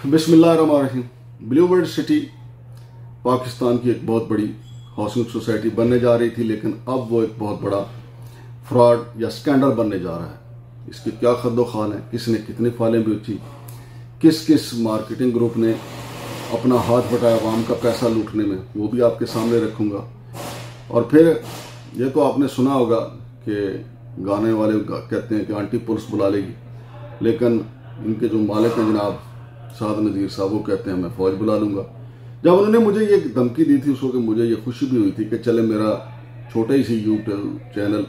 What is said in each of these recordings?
बिस्मिल्लाहिर्रहमानिर्रहीम। Blue world city Pakistan की एक बहुत बड़ी हाउसिंग सोसाइटी बनने जा रही थी, लेकिन अब वो एक बहुत बड़ा फ्रॉड या स्कैंडल बनने जा रहा है। इसकी क्या खद्दो खान है, किसने कितनी फाइलें बेची, किस किस मार्केटिंग ग्रुप ने अपना हाथ बटाया आवाम का पैसा लूटने में, वो भी आपके सामने रखूंगा। और फिर ये तो आपने सुना होगा कि गाने वाले कहते हैं कि आंटी पुलिस बुला लेगी, लेकिन इनके जो मालिक हैं जनाब साद नज़ीर साहब, वो कहते हैं मैं फौज बुला लूंगा। जब उन्होंने मुझे ये धमकी दी थी उस वक्त मुझे ये खुशी भी हुई थी कि चले मेरा छोटा ही सी यूट्यूब चैनल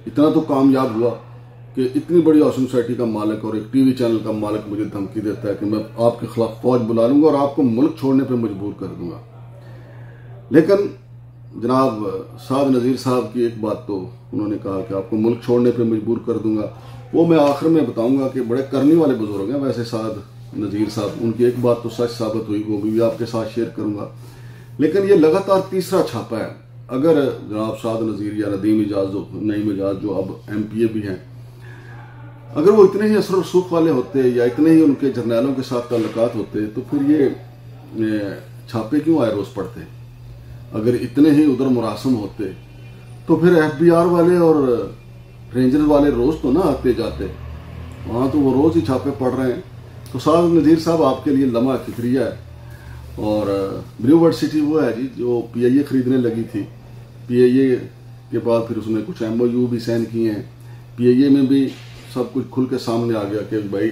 इतना तो कामयाब हुआ कि इतनी बड़ी हाउसिंग सोसाइटी का मालिक और एक टीवी चैनल का मालिक मुझे धमकी देता है कि मैं आपके खिलाफ फौज बुला लूंगा और आपको मुल्क छोड़ने पर मजबूर कर दूंगा। लेकिन जनाब साद नज़ीर साहब की एक बात तो उन्होंने कहा कि आपको मुल्क छोड़ने पर मजबूर कर दूंगा, वो मैं आखिर में बताऊंगा कि बड़े करने वाले बुजुर्ग हैं वैसे साद नज़ीर साहब। उनकी एक बात तो सच साबित हुई, वो भी आपके साथ शेयर करूंगा। लेकिन ये लगातार तीसरा छापा है। अगर जनाब साद नज़ीर या नदीम इजाज जो अब MPA भी हैं, अगर वो इतने ही असर रसूख वाले होते या इतने ही उनके जर्नैलों के साथ ताल्लुकात होते तो फिर ये छापे क्यों आए रोज पड़ते। अगर इतने ही उधर मुरासम होते तो फिर FBR वाले और रेंजर वाले रोज तो ना आते जाते, वहां तो वो रोज ही छापे पड़ रहे हैं। तो साद नज़ीर साहब आपके लिए लम्हा फिक्रिया है। और ब्लू वर्ल्ड सिटी वो है जी जो PIA खरीदने लगी थी। PIA के बाद फिर उसने कुछ MOU भी साइन किए हैं। PIA में भी सब कुछ खुल के सामने आ गया कि भाई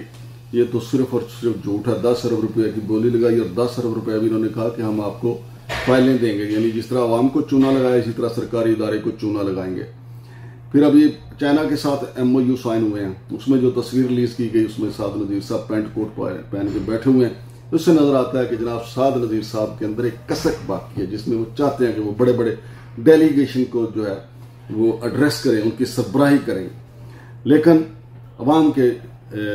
ये तो सिर्फ और सिर्फ झूठ है। 10 अरब रुपए की बोली लगाई और 10 अरब रुपए भी उन्होंने कहा कि हम आपको फाइलें देंगे, यानी जिस तरह आवाम को चूना लगाया इसी तरह सरकारी इदारे को चूना लगाएंगे। फिर अभी चाइना के साथ MOU साइन हुए हैं, उसमें जो तस्वीर रिलीज की गई उसमें साद नज़ीर साहब पैंट कोट पहन के बैठे हुए हैं। उससे नजर आता है कि जनाब साद नज़ीर साहब के अंदर एक कसक बाकी है जिसमें वो चाहते हैं कि वो बड़े बड़े डेलीगेशन को जो है वो एड्रेस करें, उनकी सरबराही करें, लेकिन अवाम के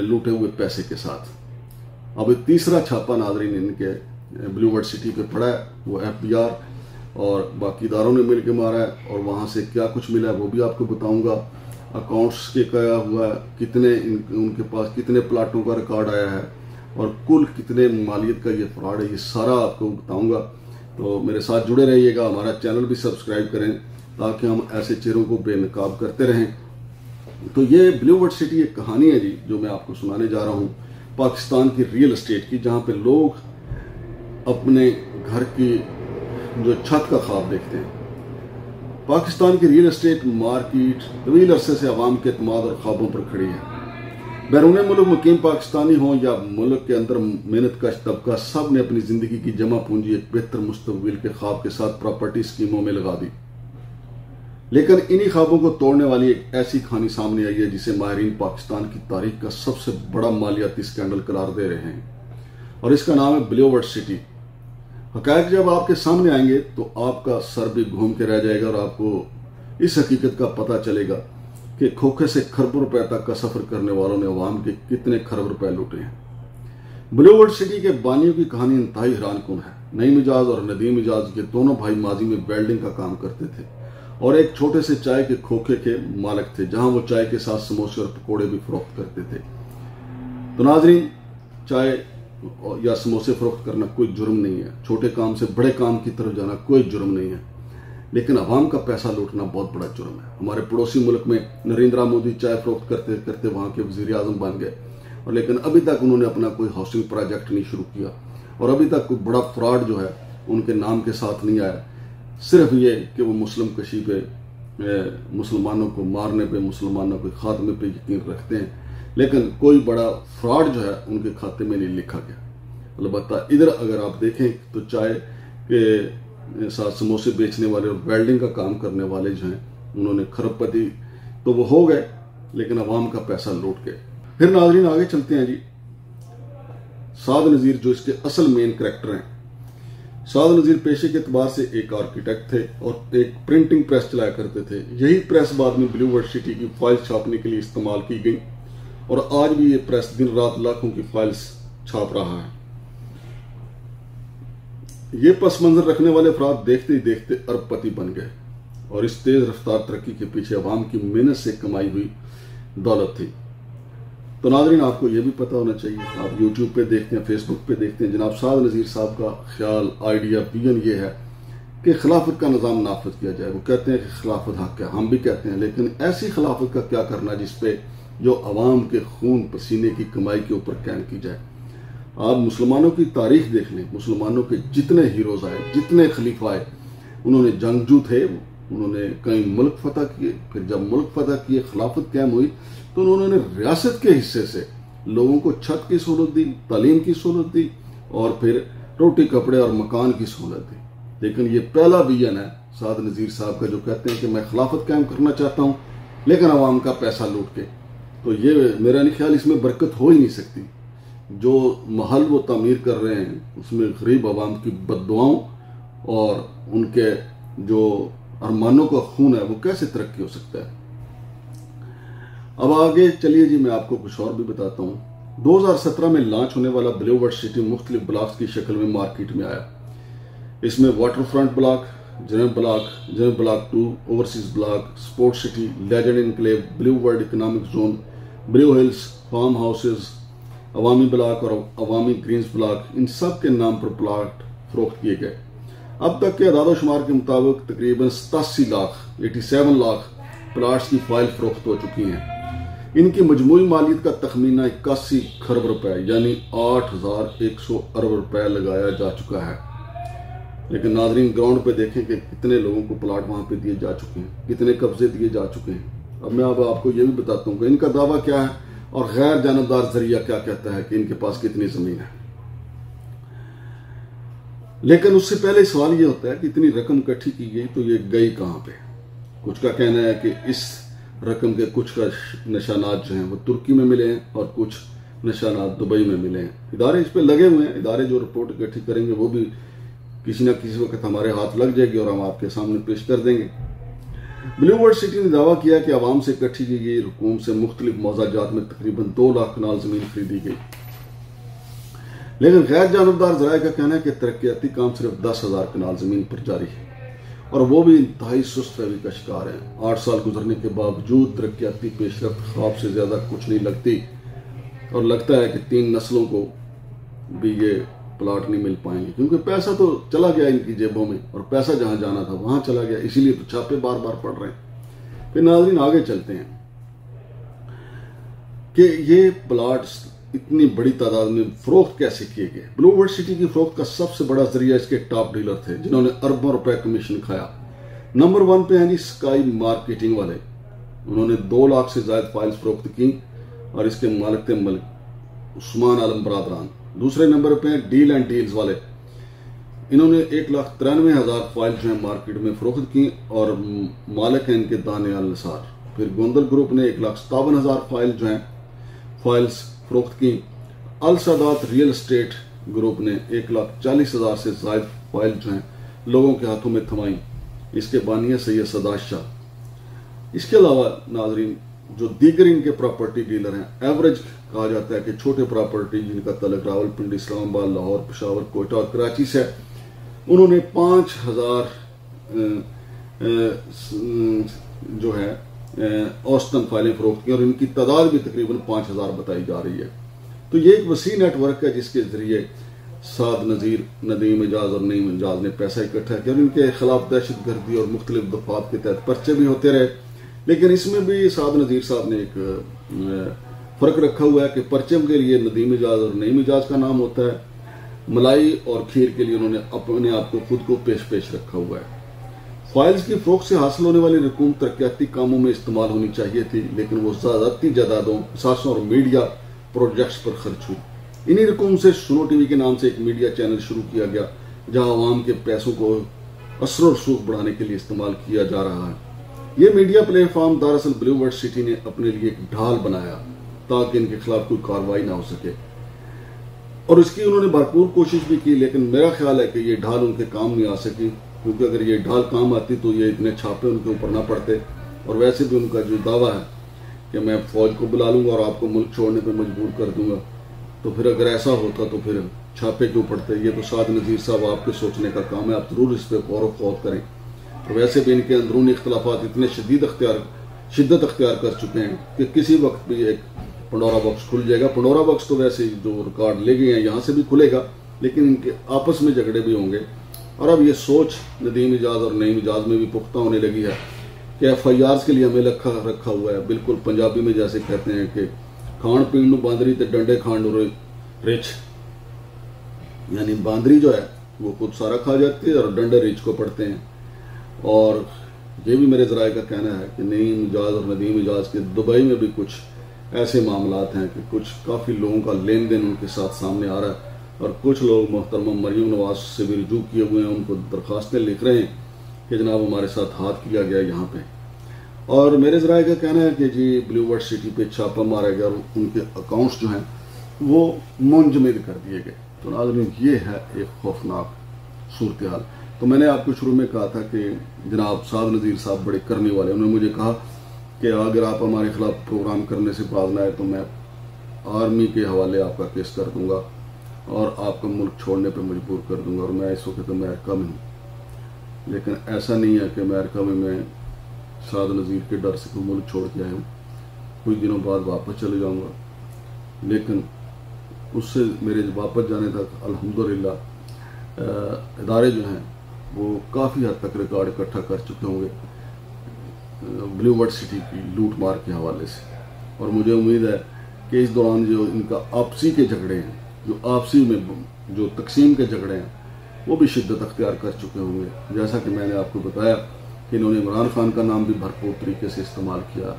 लूटे हुए पैसे के साथ। अब तीसरा छापा नाजरीन इनके ब्लू वर्ल्ड सिटी पे पड़ा है, वो FBR और बाकी इदारों ने मिलकर मारा है। और वहां से क्या कुछ मिला है वो भी आपको बताऊंगा। अकाउंट्स के क्या हुआ है, कितने उनके पास कितने प्लाटों का रिकॉर्ड आया है और कुल कितने मालियत का ये फ्रॉड है, ये सारा आपको बताऊंगा। तो मेरे साथ जुड़े रहिएगा, हमारा चैनल भी सब्सक्राइब करें ताकि हम ऐसे चेहरों को बेनकाब करते रहें। तो ये ब्लू वर्ल्ड सिटी एक कहानी है जी जो मैं आपको सुनाने जा रहा हूँ पाकिस्तान की रियल एस्टेट की, जहाँ पे लोग अपने घर की जो छत का ख्वाब देखते हैं। पाकिस्तान की रियल एस्टेट मार्केट तवील अरसे से अवाम के एतमाद और ख्वाबों पर खड़ी है। बैरून मुल्क मुकीम पाकिस्तानी हो या मुल्क के अंदर मेहनत कश तबका, सब ने अपनी जिंदगी की जमा पूंजी एक बेहतर मुस्तकबिल के ख्वाब के साथ प्रॉपर्टी स्कीमों में लगा दी। लेकिन इन्हीं ख्वाबों को तोड़ने वाली एक ऐसी कहानी सामने आई है जिसे माहिरीन पाकिस्तान की तारीख का सबसे बड़ा मालियाती स्कैंडल करार दे रहे हैं, और इसका नाम है ब्लू वर्ल्ड सिटी। हकायक जब आपके सामने आएंगे तो आपका सर भी घूम के रह जाएगा और आपको इस हकीकत का पता चलेगा कि खोखे से खरबों रुपए तक का सफर करने वालों ने अवाम के कितने खरब रुपए लूटे हैं। ब्लू वर्ल्ड सिटी के बानियों की कहानी इंतहाई हैरानकुन है। नईम इजाज और नदीम इजाज के दोनों भाई माजी में वेल्डिंग का काम करते थे और एक छोटे से चाय के खोखे के मालिक थे, जहां वो चाय के साथ समोसे और पकौड़े भी फरोख्त करते थे। तो नाजरीन, चाय या समोसे फरोख्त करना कोई जुर्म नहीं है, छोटे काम से बड़े काम की तरफ जाना कोई जुर्म नहीं है, लेकिन अवाम का पैसा लूटना बहुत बड़ा जुर्म है। हमारे पड़ोसी मुल्क में नरेंद्र मोदी चाय फरोख्त करते करते वहां के वजीर आजम बन गए, और लेकिन अभी तक उन्होंने अपना कोई हाउसिंग प्रोजेक्ट नहीं शुरू किया और अभी तक कोई बड़ा फ्रॉड जो है उनके नाम के साथ नहीं आया। सिर्फ ये कि वो मुस्लिम कशी पे, मुसलमानों को मारने पे, मुसलमानों के खात्मे पे यकीन रखते हैं, लेकिन कोई बड़ा फ्रॉड जो है उनके खाते में नहीं लिखा गया। अलबत्ता इधर अगर आप देखें तो चाय के साथ समोसे बेचने वाले और वेल्डिंग का काम करने वाले जो हैं उन्होंने खरबपति तो वो हो गए, लेकिन अवाम का पैसा लूट के। फिर नाजरीन आगे चलते हैं जी। साद नज़ीर जो इसके असल मेन कैरेक्टर हैं, साद नज़ीर पेशे के एतबार से एक आर्किटेक्ट थे और एक प्रिंटिंग प्रेस चलाया करते थे। यही प्रेस बाद में ब्लू वर्ल्ड सिटी की फाइल छापने के लिए इस्तेमाल की गई और आज भी ये प्रेस दिन रात लाखों की फाइल्स छाप रहा है। ये पस मंजर रखने वाले अफराद देखते ही देखते अरबपति बन गए और इस तेज रफ्तार तरक्की के पीछे अवाम की मेहनत से कमाई हुई दौलत थी। तो नाज़रीन, आपको ये भी पता होना चाहिए, आप यूट्यूब पे देखते हैं, फेसबुक पे देखते हैं, जनाब साद नज़ीर साहब का ख्याल, आइडिया, विजन ये है कि खिलाफत का निज़ाम नाफिज किया जाए। वो कहते हैं कि खिलाफत हक है, हम भी कहते हैं, लेकिन ऐसी खिलाफत का क्या करना जिसपे जो अवाम के खून पसीने की कमाई के ऊपर कैम की जाए। आप मुसलमानों की तारीख देख लें, मुसलमानों के जितने हीरोज आए, जितने खलीफा आए, उन्होंने जंगजू थे, उन्होंने कई मुल्क फतह किए, फिर जब मुल्क फतह किए, खिलाफत कायम हुई, तो उन्होंने रियासत के हिस्से से लोगों को छत की सहूलत दी, तालीम की सहूलत दी और फिर रोटी कपड़े और मकान की सहूलत दी। लेकिन ये पहला विजन है साद नज़ीर साहब का, जो कहते हैं कि मैं खिलाफत कायम करना चाहता हूँ लेकिन अवाम का पैसा लूट के। तो ये मेरा नहीं ख्याल, इसमें बरकत हो ही नहीं सकती। जो महल वो तामीर कर रहे हैं उसमें गरीब अवाम की बद्दुआओं और उनके जो अरमानों का खून है वो कैसे तरक्की हो सकता है। अब आगे चलिए जी, मैं आपको कुछ और भी बताता हूँ। 2017 में लॉन्च होने वाला ब्लूवर्ड सिटी मुख्तलिफ ब्लॉक्स की शक्ल में मार्केट में आया। इसमें waterfront block, general block 2, overseas block, sports city, legend enclave, boulevard economic zone, blue hills, farmhouses, Awami block और अवामी ग्रीन्स ब्लॉक, इन सब के नाम पर प्लाट फरोख्त किए गए। अब तक के आदादोशुमार के मुताबिक तकरीबन 87 लाख प्लाट्स की फाइल फरोख्त हो चुकी हैं। इनकी मजमूई मालियत का तखमीना 81 खरब रुपए यानी 8100 अरब रुपए लगाया जा चुका है। लेकिन नाजरीन, ग्राउंड पे देखें कि कितने लोगों को प्लाट वहां पे दिए जा चुके हैं, कितने कब्जे दिए जा चुके हैं। अब मैं आपको ये भी बताता हूँ कि इनका दावा क्या है और गैर जानबदार जरिया क्या कहता है कि इनके पास कितनी जमीन है। लेकिन उससे पहले सवाल ये होता है कि इतनी रकम इकट्ठी की गई तो ये गई कहां पे। कुछ का कहना है कि इस रकम के कुछ का निशानात जो हैं वो तुर्की में मिले हैं और कुछ निशानात दुबई में मिले हैं। इदारे इस पे लगे हुए हैं, इदारे जो रिपोर्ट इकट्ठी करेंगे वो भी किसी न किसी वक्त हमारे हाथ लग जाएगी और हम आपके सामने पेश कर देंगे। ब्लूवर्ड सिटी ने दावा किया कि आवाम से इकट्ठी की गई रकूम से मुख्तलिफ मौजाजात में तकरीबन 2 लाख कनाल जमीन खरीदी गई। लेकिन गैर जानबदार जराये का कहना है कि तरक्याती काम सिर्फ 10,000 कनाल जमीन पर जारी है और वो भी इंतहाई सुस्त रवि का शिकार है। 8 साल गुजरने के बावजूद तरक्याती पेशरफ्त ख्वाब से ज्यादा कुछ नहीं लगती और लगता है कि 3 नस्लों को भी ये प्लाट नहीं मिल पाएंगे, क्योंकि पैसा तो चला गया इनकी जेबों में और पैसा जहां जाना था वहां चला गया। इसीलिए तो छापे बार बार पड़ रहे हैं। फिर नाज़रीन आगे चलते हैं कि ये प्लाट इतनी बड़ी तादाद में फरोख्त कैसे किए गए। ब्लूवर्ड सिटी की फरोख्त का सबसे बड़ा जरिया इसके टॉप डीलर थे जिन्होंने अरबों रुपए कमीशन खाया। नंबर 1 पे है जी स्काई मार्केटिंग वाले, उन्होंने 2 लाख से ज्यादा फाइल्स फरोख्त की और इसके मालिक थे मलिक उस्मान आलम बरादरान। दूसरे नंबर पे है डील एंड डील्स वाले, इन्होंने 1,93,000 फाइल जो है मार्केट में फरोख्त की और मालिक है इनके दाने अल निसार। फिर गोंदल ग्रुप ने 1,57,000 फाइल जो है फाइल्स फरोख्त की। अल सादात रियल एस्टेट ग्रुप ने 1,40,000 से ज्यादा फाइल जो है लोगों के हाथों में थमाई। इसके बानी है सैयद सदात शाह। इसके अलावा नाजरीन जो दीगर इनके प्रॉपर्टी डीलर हैं, एवरेज कहा जाता है कि छोटे प्रॉपर्टी जिनका तल्लुक रावलपिंडी, इस्लामाबाद, लाहौर, पेशावर, कोयटा और कराची से, उन्होंने 5,000 जो है औसतन फाइलें फरोख्त की और इनकी तादाद भी तकरीबन 5,000 बताई जा रही है। तो ये एक वसी नेटवर्क है जिसके जरिए साद नज़ीर, नदीम एजाज और नईम एजाज ने पैसा इकट्ठा किया और इनके खिलाफ दहशतगर्दी और मुख्तलिफ दफात के तहत पर्चे भी होते रहे। लेकिन इसमें भी साद नज़ीर साहब ने एक फर्क रखा हुआ है कि पर्चे के लिए नदीम एजाज और नईम एजाज का नाम होता है, मलाई और खीर के लिए उन्होंने अपने आप को खुद को पेश रखा हुआ है। फाइल्स की फरोख्त से हासिल होने वाली रकूम तरक्याती कामों में इस्तेमाल होनी चाहिए थी, लेकिन वो ज़्यादाती जायदादों, असासों और मीडिया प्रोजेक्ट्स पर खर्च हुई। इन्हीं रकूम से सुनो टीवी के नाम से एक मीडिया चैनल शुरू किया गया जहां आवाम के पैसों को असर और सूख बढ़ाने के लिए इस्तेमाल किया जा रहा है। ये मीडिया प्लेटफॉर्म दरअसल ब्लूवर्ड सिटी ने अपने लिए एक ढाल बनाया ताकि इनके खिलाफ कोई कार्रवाई ना हो सके और इसकी उन्होंने भरपूर कोशिश भी की। लेकिन मेरा ख्याल है कि ये ढाल उनके काम नहीं आ सकी, क्योंकि अगर ये ढाल काम आती तो ये इतने छापे उनके ऊपर ना पड़ते। और वैसे भी उनका जो दावा है कि मैं फौज को बुला लूंगा और आपको मुल्क छोड़ने पर मजबूर कर दूंगा, तो फिर अगर ऐसा होता तो फिर छापे क्यों पड़ते। ये तो साद नज़ीर साहब आपके सोचने का काम है, आप जरूर इस पर गौर व करें। तो वैसे भी इनके अंदरूनी इख्तलाफात इतने शिद्दत अख्तियार कर चुके हैं कि किसी वक्त भी एक पंडोरा बॉक्स खुल जाएगा। पंडोरा बॉक्स तो वैसे जो रिकॉर्ड ले गए हैं यहाँ से भी खुलेगा, लेकिन इनके आपस में झगड़े भी होंगे। और अब ये सोच नदीम इजाज और नईम इजाज में भी पुख्ता होने लगी है कि FIRs के लिए हमें रखा हुआ है। बिल्कुल पंजाबी में जैसे कहते हैं कि खाण पीण नूं बांदरी ते डंडे खाण नूं रिछ, यानी बांदरी जो है वो खुद सारा खा जाती है और डंडे रिछ को पड़ते हैं। और ये भी मेरे ज़राए का कहना है कि नईम इजाज और नदीम इजाज के दुबई में भी कुछ ऐसे मामलात हैं कि कुछ काफ़ी लोगों का लेन देन उनके साथ सामने आ रहा है, और कुछ लोग मोहतरमा मरियम नवाज से भी रुजू किए हुए हैं, उनको दरख्वास्तें लिख रहे हैं कि जनाब हमारे साथ हाथ किया गया यहाँ पे। और मेरे ज़राए का कहना है कि जी ब्लू वर्ड सिटी पे छापा मारा गया और उनके अकाउंट्स जो हैं वो मुंजमद कर दिए गए। तो नाज़रीन, ये है एक खौफनाक सूरत हाल। तो मैंने आपको शुरू में कहा था कि जनाब साद नज़ीर साहब बड़े करने वाले, उन्होंने मुझे कहा कि अगर आप हमारे खिलाफ प्रोग्राम करने से बाज ना आए तो मैं आर्मी के हवाले आपका केस कर दूंगा और आपका मुल्क छोड़ने पर मजबूर कर दूंगा। और मैं इस वक्त अमेरिका में हूँ, लेकिन ऐसा नहीं है कि अमेरिका में मैं साद नज़ीर के डर से कोई मुल्क छोड़ के आया हूँ। कुछ दिनों बाद वापस चले जाऊँगा, लेकिन उससे मेरे वापस जाने तक अल्हम्दुलिल्लाह इदारे जो हैं वो काफ़ी हद तक रिकॉर्ड इकट्ठा कर चुके होंगे ब्लू वर्ड सिटी की लूट मार के हवाले से। और मुझे उम्मीद है कि इस दौरान जो इनका आपसी के झगड़े हैं, जो आपसी में जो तकसीम के झगड़े हैं, वो भी शिद्दत अख्तियार कर चुके होंगे। जैसा कि मैंने आपको बताया कि इन्होंने इमरान खान का नाम भी भरपूर तरीके से इस्तेमाल किया,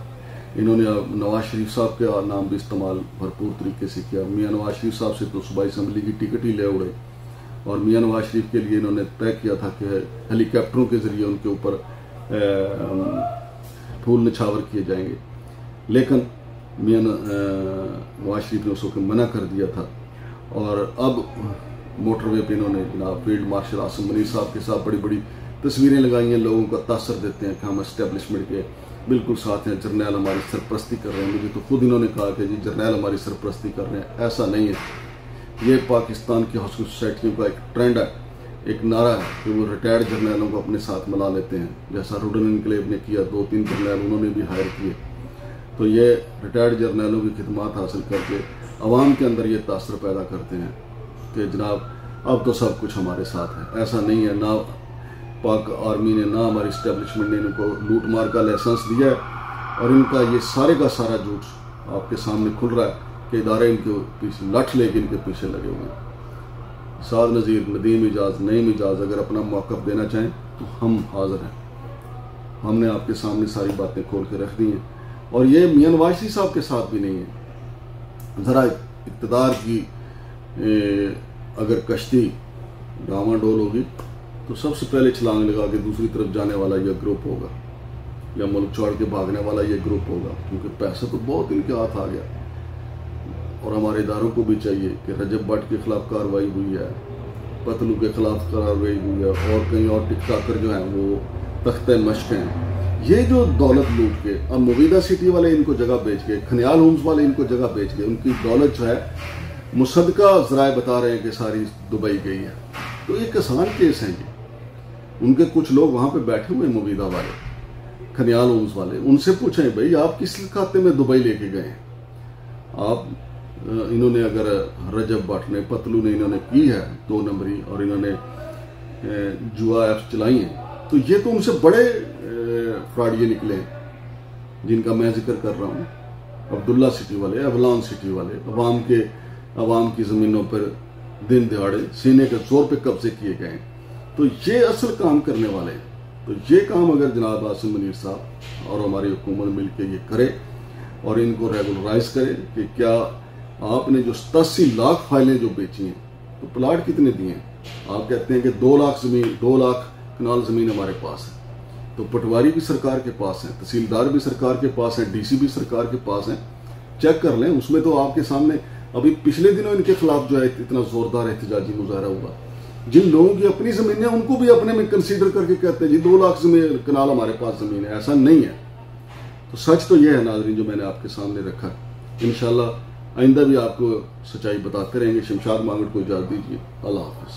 इन्होंने नवाज शरीफ साहब का नाम भी इस्तेमाल भरपूर तरीके से किया। मियाँ नवाज शरीफ साहब से तो सूबाई असम्बली की टिकट ही ले उड़े, और मियाँ नवाज शरीफ के लिए इन्होंने तय किया था कि हेलीकॉप्टरों के ज़रिए उनके ऊपर फूल निछावर किए जाएंगे, लेकिन मियाँ नवाज शरीफ ने उसको मना कर दिया था। और अब मोटरवे पे इन्होंने जनाब फील्ड मार्शल आसिम मुनीर साहब के साथ बड़ी बड़ी तस्वीरें लगाई हैं, लोगों का तासर देते हैं कि हम एस्टेब्लिशमेंट के बिल्कुल साथ हैं, जर्नैल हमारी सरपरस्ती कर रहे हैं। मुझे तो खुद इन्होंने कहा कि जी जर्नैल हमारी सरपरस्ती कर रहे हैं। ऐसा नहीं है, ये पाकिस्तान की हॉस्टल सोसाइटियों का एक ट्रेंड है, एक नारा है कि वो रिटायर्ड जर्नैलों को अपने साथ मिला लेते हैं, जैसा रुडन इनकलेब ने किया। 2-3 जर्नैल उन्होंने भी हायर किए। तो ये रिटायर्ड जर्नैलों की खिदमत हासिल करके अवाम के अंदर ये तासर पैदा करते हैं कि जनाब अब तो सब कुछ हमारे साथ है। ऐसा नहीं है, ना पाक आर्मी ने ना हमारी इस्टेब्लिशमेंट ने इनको लूट मार का लाइसेंस दिया है, और इनका ये सारे का सारा झूठ आपके सामने खुल रहा है कि इदारे इनके पीछे लठ लेके इनके पीछे लगे हुए हैं। साद नज़ीर, नदीम इजाज, नईम इजाज अगर अपना मौक़िफ़ देना चाहें तो हम हाजिर हैं। हमने आपके सामने सारी बातें खोल के रख दी हैं। और ये मियाँ नवाज शरीफ साहब के साथ भी नहीं है। ज़रा इक़्तिदार की अगर कश्ती डामाडोल होगी तो सबसे पहले छलांग लगा के दूसरी तरफ जाने वाला ये ग्रुप होगा, या मुल्क छोड़ के भागने वाला ये ग्रुप होगा, क्योंकि पैसा तो बहुत इनके हाथ आ गया। और हमारे इदारों को भी चाहिए कि रजब भट्ट के खिलाफ कार्रवाई हुई है, पतलू के खिलाफ कार्रवाई हुई है, और कहीं और टिकटाकर जो हैं वो तख्ते मश्क हैं। ये जो दौलत लूट के अब मुबीदा सिटी वाले इनको जगह बेच गए, खनियाल होम्स वाले इनको जगह बेच गए, उनकी दौलत जो है मुसद्दका ज़राए बता रहे हैं कि सारी दुबई गई है। तो ये किसान केस हैं ये। उनके कुछ लोग वहां पे बैठे हुए मुबीदा वाले, खनियाल होम्स वाले, उनसे पूछें भाई आप किस खाते में दुबई लेके गए हैं आप। इन्होंने अगर रजब भट्ट ने, पतलू ने इन्होंने की है 2 नंबरी और इन्होंने जुआ ऐप्स चलाई हैं, तो ये तो उनसे बड़े फ्रॉडिये निकले हैं जिनका मैं जिक्र कर रहा हूँ। अब्दुल्ला सिटी वाले, अवलान सिटी वाले, अवाम की ज़मीनों पर दिन दिहाड़े सीने के जोर पे कब्जे किए गए। तो ये असल काम करने वाले हैं। तो ये काम अगर जनाब आसिम मुनीर साहब और हमारी हुकूमत मिलकर ये करे और इनको रेगुलराइज करे कि क्या आपने जो 87 लाख फाइलें जो बेची हैं, तो प्लाट कितने दिए हैं? आप कहते हैं कि 2 लाख ज़मीन, 2 लाख कनाल ज़मीन हमारे पास है। तो पटवारी भी सरकार के पास है, तहसीलदार भी सरकार के पास है, डीसी भी सरकार के पास है। चेक कर लें, उसमें तो आपके सामने अभी पिछले दिनों इनके खिलाफ जो है इतना जोरदार एहतजाजी मुजाहरा हुआ। जिन लोगों की अपनी जमीन है उनको भी अपने में कंसीडर करके कहते हैं जी 2 लाख जमीन कनाल हमारे पास जमीन है। ऐसा नहीं है। तो सच तो यह है नाज़रीन जो मैंने आपके सामने रखा। इंशाल्लाह आइंदा भी आपको सच्चाई बताते रहेंगे। शमशाद मांगड़ को इजाज़त दीजिए। अल्लाह हाफ़िज़।